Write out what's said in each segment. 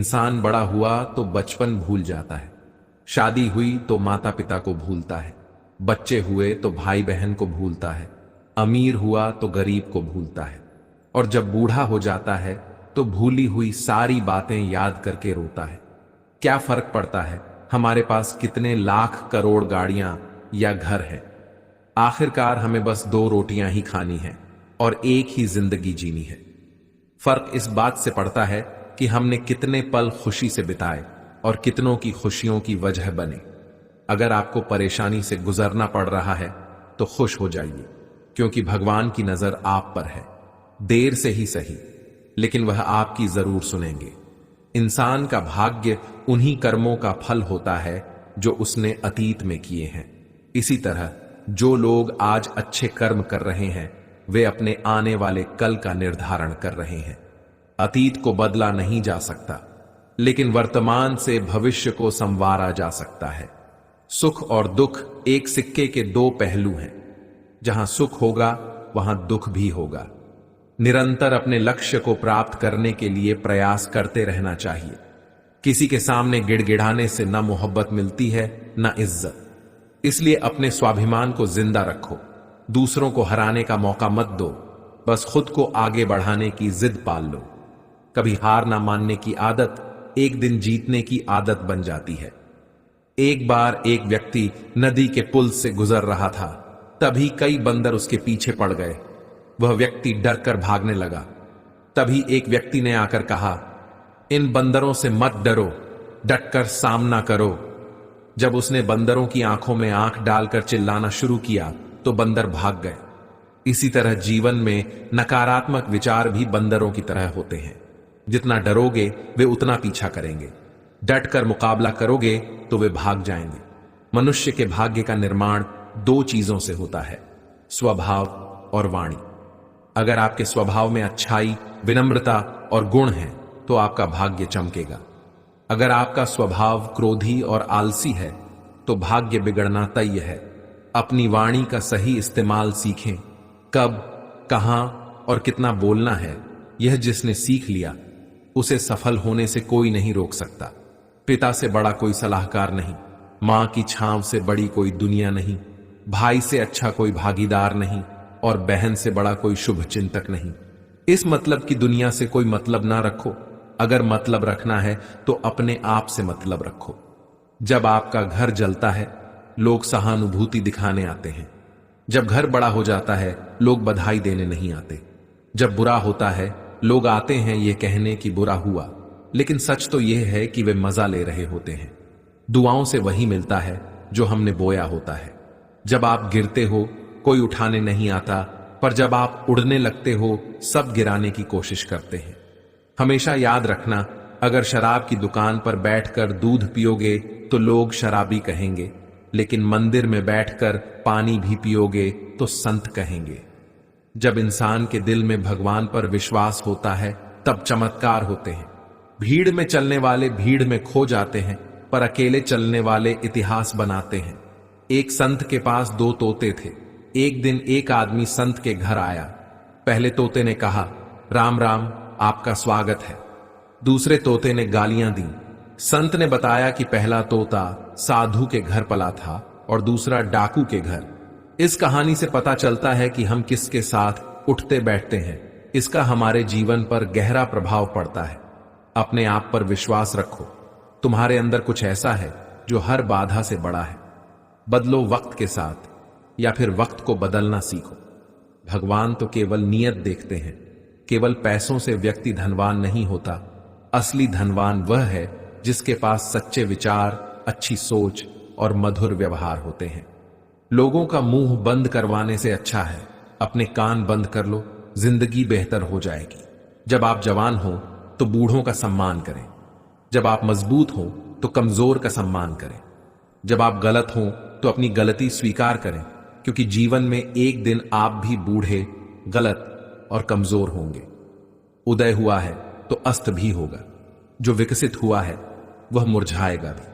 इंसान बड़ा हुआ तो बचपन भूल जाता है, शादी हुई तो माता पिता को भूलता है, बच्चे हुए तो भाई बहन को भूलता है, अमीर हुआ तो गरीब को भूलता है, और जब बूढ़ा हो जाता है तो भूली हुई सारी बातें याद करके रोता है। क्या फर्क पड़ता है हमारे पास कितने लाख करोड़ गाड़ियां या घर है? आखिरकार हमें बस 2 रोटियां ही खानी है और एक ही जिंदगी जीनी है। फर्क इस बात से पड़ता है कि हमने कितने पल खुशी से बिताए और कितनों की खुशियों की वजह बने। अगर आपको परेशानी से गुजरना पड़ रहा है तो खुश हो जाइए, क्योंकि भगवान की नजर आप पर है। देर से ही सही, लेकिन वह आपकी जरूर सुनेंगे। इंसान का भाग्य उन्हीं कर्मों का फल होता है जो उसने अतीत में किए हैं। इसी तरह जो लोग आज अच्छे कर्म कर रहे हैं वे अपने आने वाले कल का निर्धारण कर रहे हैं। अतीत को बदला नहीं जा सकता, लेकिन वर्तमान से भविष्य को संवारा जा सकता है। सुख और दुख एक सिक्के के 2 पहलू हैं। जहां सुख होगा वहां दुख भी होगा। निरंतर अपने लक्ष्य को प्राप्त करने के लिए प्रयास करते रहना चाहिए। किसी के सामने गिड़गिड़ाने से न मोहब्बत मिलती है न इज्जत। इसलिए अपने स्वाभिमान को जिंदा रखो। दूसरों को हराने का मौका मत दो, बस खुद को आगे बढ़ाने की जिद पाल लो। कभी हार ना मानने की आदत एक दिन जीतने की आदत बन जाती है। एक बार एक व्यक्ति नदी के पुल से गुजर रहा था, तभी कई बंदर उसके पीछे पड़ गए। वह व्यक्ति डरकर भागने लगा। तभी एक व्यक्ति ने आकर कहा, इन बंदरों से मत डरो, डटकर सामना करो। जब उसने बंदरों की आंखों में आंख डालकर चिल्लाना शुरू किया तो बंदर भाग गए। इसी तरह जीवन में नकारात्मक विचार भी बंदरों की तरह होते हैं। जितना डरोगे वे उतना पीछा करेंगे, डटकर मुकाबला करोगे तो वे भाग जाएंगे। मनुष्य के भाग्य का निर्माण 2 चीजों से होता है, स्वभाव और वाणी। अगर आपके स्वभाव में अच्छाई, विनम्रता और गुण है तो आपका भाग्य चमकेगा। अगर आपका स्वभाव क्रोधी और आलसी है तो भाग्य बिगड़ना तय है। अपनी वाणी का सही इस्तेमाल सीखें। कब, कहां और कितना बोलना है, यह जिसने सीख लिया उसे सफल होने से कोई नहीं रोक सकता। पिता से बड़ा कोई सलाहकार नहीं, मां की छांव से बड़ी कोई दुनिया नहीं, भाई से अच्छा कोई भागीदार नहीं और बहन से बड़ा कोई शुभ चिंतक नहीं। इस मतलब की दुनिया से कोई मतलब ना रखो। अगर मतलब रखना है तो अपने आप से मतलब रखो। जब आपका घर जलता है लोग सहानुभूति दिखाने आते हैं। जब घर बड़ा हो जाता है लोग बधाई देने नहीं आते। जब बुरा होता है लोग आते हैं ये कहने कि बुरा हुआ, लेकिन सच तो यह है कि वे मजा ले रहे होते हैं। दुआओं से वही मिलता है जो हमने बोया होता है। जब आप गिरते हो कोई उठाने नहीं आता, पर जब आप उड़ने लगते हो सब गिराने की कोशिश करते हैं। हमेशा याद रखना, अगर शराब की दुकान पर बैठकर दूध पियोगे तो लोग शराबी कहेंगे, लेकिन मंदिर में बैठकर पानी भी पियोगे तो संत कहेंगे। जब इंसान के दिल में भगवान पर विश्वास होता है तब चमत्कार होते हैं। भीड़ में चलने वाले भीड़ में खो जाते हैं, पर अकेले चलने वाले इतिहास बनाते हैं। एक संत के पास 2 तोते थे। एक दिन एक आदमी संत के घर आया। पहले तोते ने कहा, राम राम, आपका स्वागत है। दूसरे तोते ने गालियां दी। संत ने बताया कि पहला तोता साधु के घर पला था और दूसरा डाकू के घर। इस कहानी से पता चलता है कि हम किसके साथ उठते बैठते हैं, इसका हमारे जीवन पर गहरा प्रभाव पड़ता है। अपने आप पर विश्वास रखो। तुम्हारे अंदर कुछ ऐसा है जो हर बाधा से बड़ा है। बदलो वक्त के साथ, या फिर वक्त को बदलना सीखो। भगवान तो केवल नियत देखते हैं। केवल पैसों से व्यक्ति धनवान नहीं होता। असली धनवान वह है जिसके पास सच्चे विचार, अच्छी सोच और मधुर व्यवहार होते हैं। लोगों का मुंह बंद करवाने से अच्छा है अपने कान बंद कर लो, जिंदगी बेहतर हो जाएगी। जब आप जवान हो तो बूढ़ों का सम्मान करें। जब आप मजबूत हो तो कमजोर का सम्मान करें। जब आप गलत हो तो अपनी गलती स्वीकार करें, क्योंकि जीवन में एक दिन आप भी बूढ़े, गलत और कमजोर होंगे। उदय हुआ है तो अस्त भी होगा। जो विकसित हुआ है वह मुरझाएगा भी।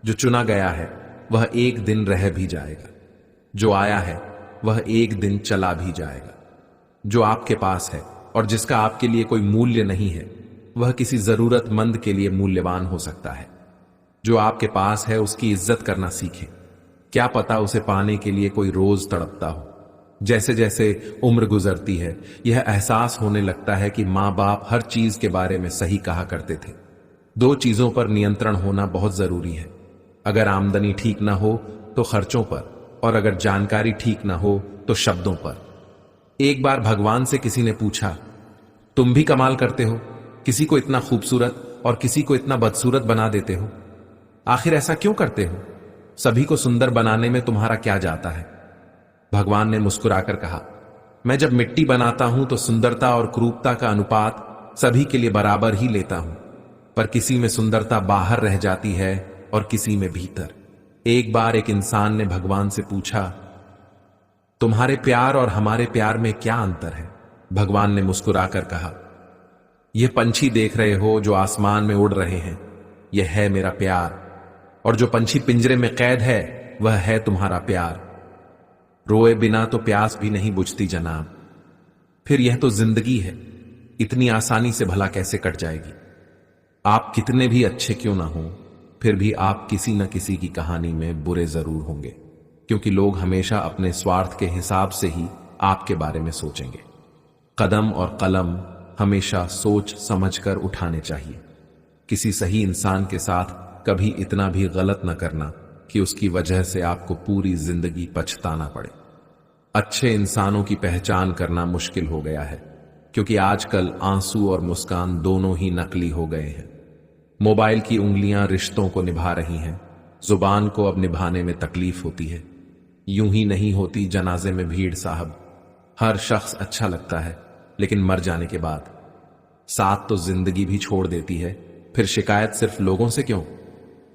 जो चुना गया है वह एक दिन रह भी जाएगा। जो आया है वह एक दिन चला भी जाएगा। जो आपके पास है और जिसका आपके लिए कोई मूल्य नहीं है, वह किसी जरूरतमंद के लिए मूल्यवान हो सकता है। जो आपके पास है उसकी इज्जत करना सीखें। क्या पता उसे पाने के लिए कोई रोज तड़पता हो। जैसे जैसे उम्र गुजरती है, यह एहसास होने लगता है कि माँ बाप हर चीज के बारे में सही कहा करते थे। दो चीजों पर नियंत्रण होना बहुत जरूरी है। अगर आमदनी ठीक ना हो तो खर्चों पर, और अगर जानकारी ठीक ना हो तो शब्दों पर। एक बार भगवान से किसी ने पूछा, तुम भी कमाल करते हो, किसी को इतना खूबसूरत और किसी को इतना बदसूरत बना देते हो। आखिर ऐसा क्यों करते हो? सभी को सुंदर बनाने में तुम्हारा क्या जाता है? भगवान ने मुस्कुराकर कहा, मैं जब मिट्टी बनाता हूं तो सुंदरता और क्रूरता का अनुपात सभी के लिए बराबर ही लेता हूं, पर किसी में सुंदरता बाहर रह जाती है और किसी में भीतर। एक बार एक इंसान ने भगवान से पूछा, तुम्हारे प्यार और हमारे प्यार में क्या अंतर है? भगवान ने मुस्कुराकर कहा, यह पंछी देख रहे हो जो आसमान में उड़ रहे हैं, यह है मेरा प्यार, और जो पंछी पिंजरे में कैद है वह है तुम्हारा प्यार। रोए बिना तो प्यास भी नहीं बुझती जनाब। फिर यह तो जिंदगी है, इतनी आसानी से भला कैसे कट जाएगी? आप कितने भी अच्छे क्यों ना हो, फिर भी आप किसी न किसी की कहानी में बुरे जरूर होंगे, क्योंकि लोग हमेशा अपने स्वार्थ के हिसाब से ही आपके बारे में सोचेंगे। कदम और कलम हमेशा सोच समझकर उठाने चाहिए। किसी सही इंसान के साथ कभी इतना भी गलत न करना कि उसकी वजह से आपको पूरी जिंदगी पछताना पड़े। अच्छे इंसानों की पहचान करना मुश्किल हो गया है, क्योंकि आजकल आंसू और मुस्कान दोनों ही नकली हो गए हैं। मोबाइल की उंगलियां रिश्तों को निभा रही हैं, जुबान को अब निभाने में तकलीफ होती है। यूं ही नहीं होती जनाजे में भीड़ साहब। हर शख्स अच्छा लगता है, लेकिन मर जाने के बाद साथ तो जिंदगी भी छोड़ देती है। फिर शिकायत सिर्फ लोगों से क्यों?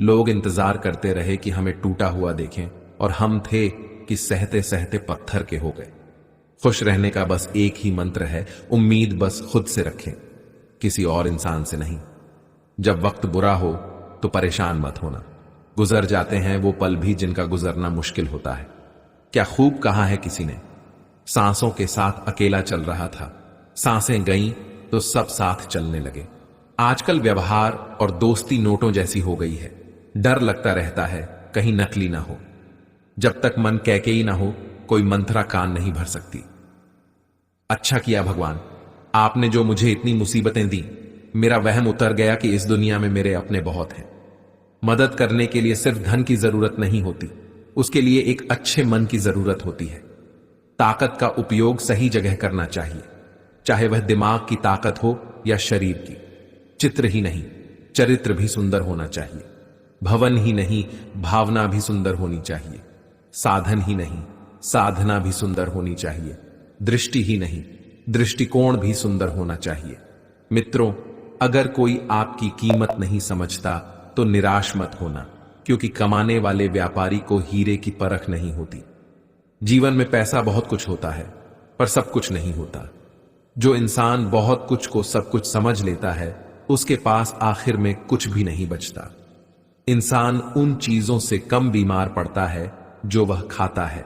लोग इंतजार करते रहे कि हमें टूटा हुआ देखें, और हम थे कि सहते सहते पत्थर के हो गए। खुश रहने का बस एक ही मंत्र है, उम्मीद बस खुद से रखें, किसी और इंसान से नहीं। जब वक्त बुरा हो तो परेशान मत होना। गुजर जाते हैं वो पल भी जिनका गुजरना मुश्किल होता है। क्या खूब कहा है किसी ने, सांसों के साथ अकेला चल रहा था, सांसें गईं तो सब साथ चलने लगे। आजकल व्यवहार और दोस्ती नोटों जैसी हो गई है। डर लगता रहता है कहीं नकली ना हो। जब तक मन कैकेयी ना हो, कोई मंत्रा कान नहीं भर सकती। अच्छा किया भगवान, आपने जो मुझे इतनी मुसीबतें दी। मेरा वहम उतर गया कि इस दुनिया में मेरे अपने बहुत हैं। मदद करने के लिए सिर्फ धन की जरूरत नहीं होती, उसके लिए एक अच्छे मन की जरूरत होती है। ताकत का उपयोग सही जगह करना चाहिए, चाहे वह दिमाग की ताकत हो या शरीर की। चित्र ही नहीं, चरित्र भी सुंदर होना चाहिए। भवन ही नहीं, भावना भी सुंदर होनी चाहिए। साधन ही नहीं, साधना भी सुंदर होनी चाहिए। दृष्टि ही नहीं, दृष्टिकोण भी सुंदर होना चाहिए। मित्रों, अगर कोई आपकी कीमत नहीं समझता तो निराश मत होना, क्योंकि कमाने वाले व्यापारी को हीरे की परख नहीं होती। जीवन में पैसा बहुत कुछ होता है, पर सब कुछ नहीं होता। जो इंसान बहुत कुछ को सब कुछ समझ लेता है, उसके पास आखिर में कुछ भी नहीं बचता। इंसान उन चीजों से कम बीमार पड़ता है जो वह खाता है,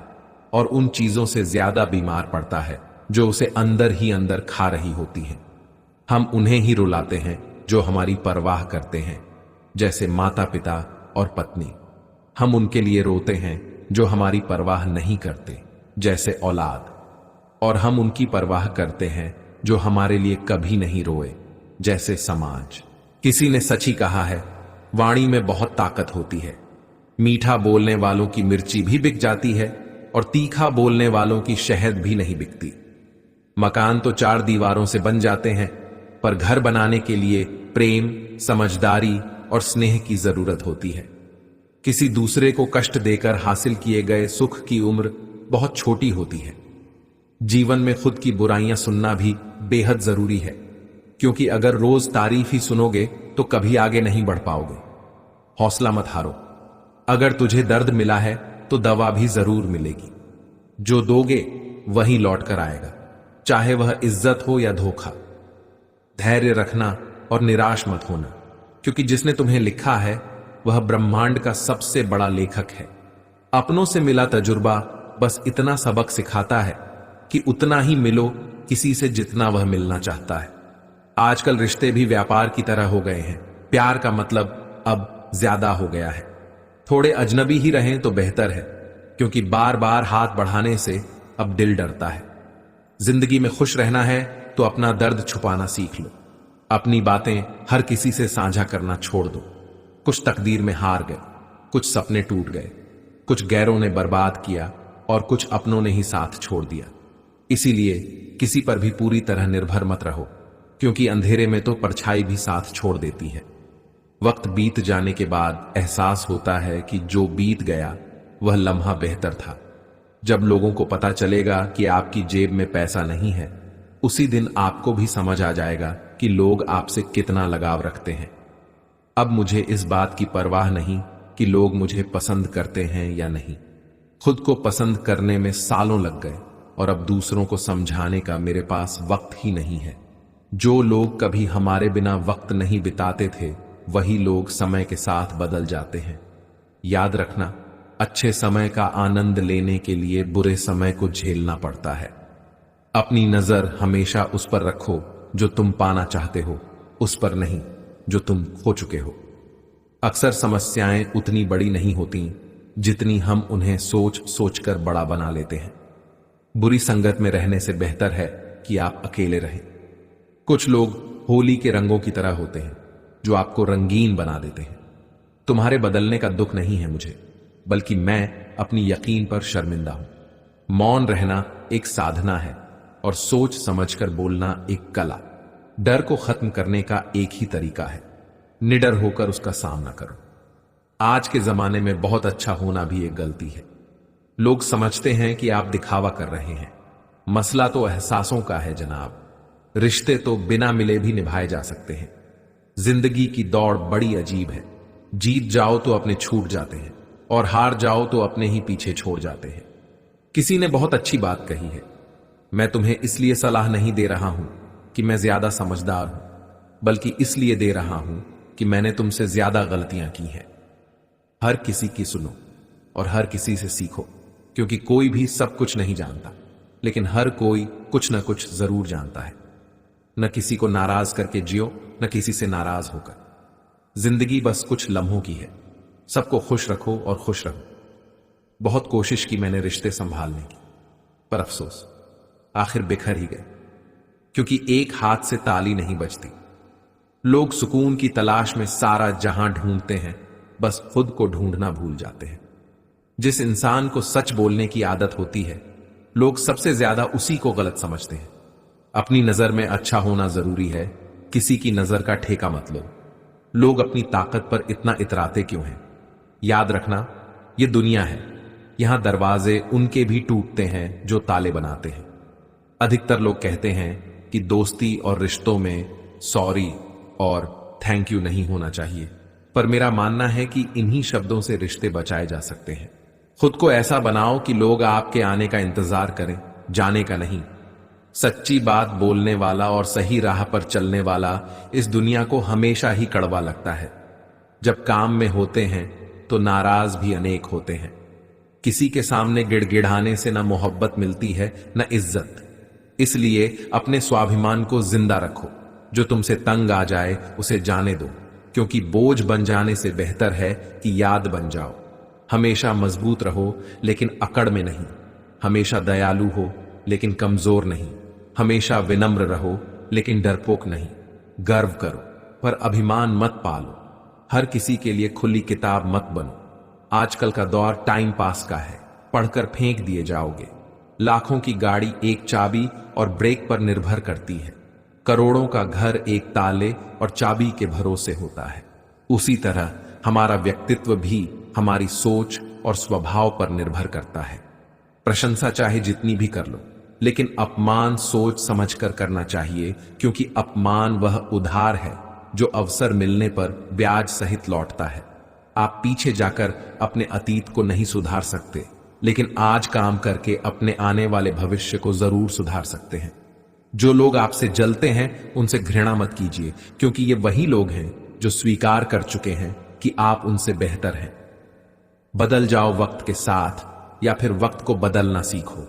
और उन चीजों से ज्यादा बीमार पड़ता है जो उसे अंदर ही अंदर खा रही होती हैं। हम उन्हें ही रुलाते हैं जो हमारी परवाह करते हैं, जैसे माता पिता और पत्नी। हम उनके लिए रोते हैं जो हमारी परवाह नहीं करते, जैसे औलाद। और हम उनकी परवाह करते हैं जो हमारे लिए कभी नहीं रोए, जैसे समाज। किसी ने सच ही कहा है, वाणी में बहुत ताकत होती है। मीठा बोलने वालों की मिर्ची भी बिक जाती है, और तीखा बोलने वालों की शहद भी नहीं बिकती। मकान तो 4 दीवारों से बन जाते हैं, पर घर बनाने के लिए प्रेम, समझदारी और स्नेह की जरूरत होती है। किसी दूसरे को कष्ट देकर हासिल किए गए सुख की उम्र बहुत छोटी होती है। जीवन में खुद की बुराइयां सुनना भी बेहद जरूरी है, क्योंकि अगर रोज तारीफ ही सुनोगे तो कभी आगे नहीं बढ़ पाओगे। हौसला मत हारो। अगर तुझे दर्द मिला है तो दवा भी जरूर मिलेगी। जो दोगे वही लौट कर आएगा, चाहे वह इज्जत हो या धोखा। धैर्य रखना और निराश मत होना, क्योंकि जिसने तुम्हें लिखा है वह ब्रह्मांड का सबसे बड़ा लेखक है। अपनों से मिला तजुर्बा बस इतना सबक सिखाता है कि उतना ही मिलो किसी से जितना वह मिलना चाहता है। आजकल रिश्ते भी व्यापार की तरह हो गए हैं। प्यार का मतलब अब ज्यादा हो गया है। थोड़े अजनबी ही रहें तो बेहतर है, क्योंकि बार बार हाथ बढ़ाने से अब दिल डरता है। जिंदगी में खुश रहना है तो अपना दर्द छुपाना सीख लो। अपनी बातें हर किसी से साझा करना छोड़ दो। कुछ तकदीर में हार गए, कुछ सपने टूट गए, कुछ गैरों ने बर्बाद किया और कुछ अपनों ने ही साथ छोड़ दिया। इसीलिए किसी पर भी पूरी तरह निर्भर मत रहो, क्योंकि अंधेरे में तो परछाई भी साथ छोड़ देती है। वक्त बीत जाने के बाद एहसास होता है कि जो बीत गया वह लम्हा बेहतर था। जब लोगों को पता चलेगा कि आपकी जेब में पैसा नहीं है, उसी दिन आपको भी समझ आ जाएगा कि लोग आपसे कितना लगाव रखते हैं। अब मुझे इस बात की परवाह नहीं कि लोग मुझे पसंद करते हैं या नहीं। खुद को पसंद करने में सालों लग गए और अब दूसरों को समझाने का मेरे पास वक्त ही नहीं है। जो लोग कभी हमारे बिना वक्त नहीं बिताते थे, वही लोग समय के साथ बदल जाते हैं। याद रखना, अच्छे समय का आनंद लेने के लिए बुरे समय को झेलना पड़ता है। अपनी नजर हमेशा उस पर रखो जो तुम पाना चाहते हो, उस पर नहीं जो तुम खो चुके हो। अक्सर समस्याएं उतनी बड़ी नहीं होती जितनी हम उन्हें सोच सोचकर बड़ा बना लेते हैं। बुरी संगत में रहने से बेहतर है कि आप अकेले रहें। कुछ लोग होली के रंगों की तरह होते हैं जो आपको रंगीन बना देते हैं। तुम्हारे बदलने का दुख नहीं है मुझे, बल्कि मैं अपनी यकीन पर शर्मिंदा हूं। मौन रहना एक साधना है और सोच समझकर बोलना एक कला। डर को खत्म करने का एक ही तरीका है, निडर होकर उसका सामना करो। आज के जमाने में बहुत अच्छा होना भी एक गलती है। लोग समझते हैं कि आप दिखावा कर रहे हैं। मसला तो एहसासों का है जनाब। रिश्ते तो बिना मिले भी निभाए जा सकते हैं। जिंदगी की दौड़ बड़ी अजीब है। जीत जाओ तो अपने छूट जाते हैं और हार जाओ तो अपने ही पीछे छोड़ जाते हैं। किसी ने बहुत अच्छी बात कही है, मैं तुम्हें इसलिए सलाह नहीं दे रहा हूं कि मैं ज्यादा समझदार हूं, बल्कि इसलिए दे रहा हूं कि मैंने तुमसे ज्यादा गलतियां की हैं। हर किसी की सुनो और हर किसी से सीखो, क्योंकि कोई भी सब कुछ नहीं जानता, लेकिन हर कोई कुछ न कुछ जरूर जानता है। न किसी को नाराज करके जियो, न किसी से नाराज होकर। जिंदगी बस कुछ लम्हों की है। सबको खुश रखो और खुश रहो। बहुत कोशिश की मैंने रिश्ते संभालने की, पर अफसोस आखिर बिखर ही गए, क्योंकि एक हाथ से ताली नहीं बजती। लोग सुकून की तलाश में सारा जहां ढूंढते हैं, बस खुद को ढूंढना भूल जाते हैं। जिस इंसान को सच बोलने की आदत होती है, लोग सबसे ज्यादा उसी को गलत समझते हैं। अपनी नजर में अच्छा होना जरूरी है, किसी की नजर का ठेका मत लो। लोग अपनी ताकत पर इतना इतराते क्यों हैं? याद रखना, ये दुनिया है, यहां दरवाजे उनके भी टूटते हैं जो ताले बनाते हैं। अधिकतर लोग कहते हैं कि दोस्ती और रिश्तों में सॉरी और थैंक यू नहीं होना चाहिए, पर मेरा मानना है कि इन्हीं शब्दों से रिश्ते बचाए जा सकते हैं। खुद को ऐसा बनाओ कि लोग आपके आने का इंतजार करें, जाने का नहीं। सच्ची बात बोलने वाला और सही राह पर चलने वाला इस दुनिया को हमेशा ही कड़वा लगता है। जब काम में होते हैं तो नाराज भी अनेक होते हैं। किसी के सामने गिड़गिड़ाने से न मोहब्बत मिलती है न इज्जत। इसलिए अपने स्वाभिमान को जिंदा रखो। जो तुमसे तंग आ जाए उसे जाने दो, क्योंकि बोझ बन जाने से बेहतर है कि याद बन जाओ। हमेशा मजबूत रहो लेकिन अकड़ में नहीं। हमेशा दयालु हो लेकिन कमजोर नहीं। हमेशा विनम्र रहो लेकिन डरपोक नहीं। गर्व करो पर अभिमान मत पालो। हर किसी के लिए खुली किताब मत बनो। आजकल का दौर टाइम पास का है, पढ़कर फेंक दिए जाओगे। लाखों की गाड़ी एक चाबी और ब्रेक पर निर्भर करती है। करोड़ों का घर एक ताले और चाबी के भरोसे होता है। उसी तरह हमारा व्यक्तित्व भी हमारी सोच और स्वभाव पर निर्भर करता है। प्रशंसा चाहे जितनी भी कर लो, लेकिन अपमान सोच समझकर करना चाहिए, क्योंकि अपमान वह उधार है जो अवसर मिलने पर ब्याज सहित लौटता है। आप पीछे जाकर अपने अतीत को नहीं सुधार सकते, लेकिन आज काम करके अपने आने वाले भविष्य को जरूर सुधार सकते हैं। जो लोग आपसे जलते हैं उनसे घृणा मत कीजिए, क्योंकि ये वही लोग हैं जो स्वीकार कर चुके हैं कि आप उनसे बेहतर हैं। बदल जाओ वक्त के साथ, या फिर वक्त को बदलना सीखो।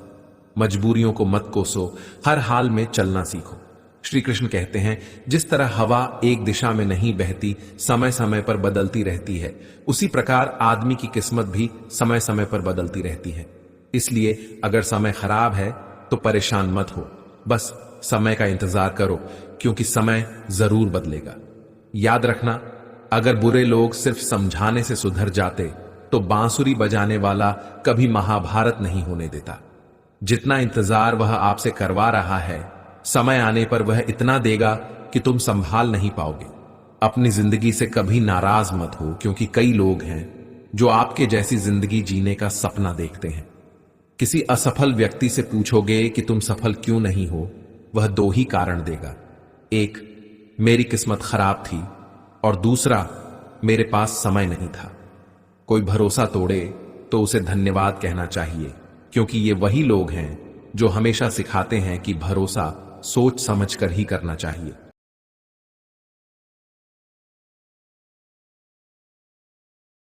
मजबूरियों को मत कोसो, हर हाल में चलना सीखो। श्री कृष्ण कहते हैं, जिस तरह हवा एक दिशा में नहीं बहती, समय समय पर बदलती रहती है, उसी प्रकार आदमी की किस्मत भी समय समय पर बदलती रहती है। इसलिए अगर समय खराब है तो परेशान मत हो, बस समय का इंतजार करो, क्योंकि समय जरूर बदलेगा। याद रखना, अगर बुरे लोग सिर्फ समझाने से सुधर जाते तो बांसुरी बजाने वाला कभी महाभारत नहीं होने देता। जितना इंतजार वह आपसे करवा रहा है, समय आने पर वह इतना देगा कि तुम संभाल नहीं पाओगे। अपनी जिंदगी से कभी नाराज मत हो, क्योंकि कई लोग हैं जो आपके जैसी जिंदगी जीने का सपना देखते हैं। किसी असफल व्यक्ति से पूछोगे कि तुम सफल क्यों नहीं हो, वह दो ही कारण देगा। एक, मेरी किस्मत खराब थी, और दूसरा, मेरे पास समय नहीं था। कोई भरोसा तोड़े तो उसे धन्यवाद कहना चाहिए, क्योंकि ये वही लोग हैं जो हमेशा सिखाते हैं कि भरोसा सोच समझकर ही करना चाहिए।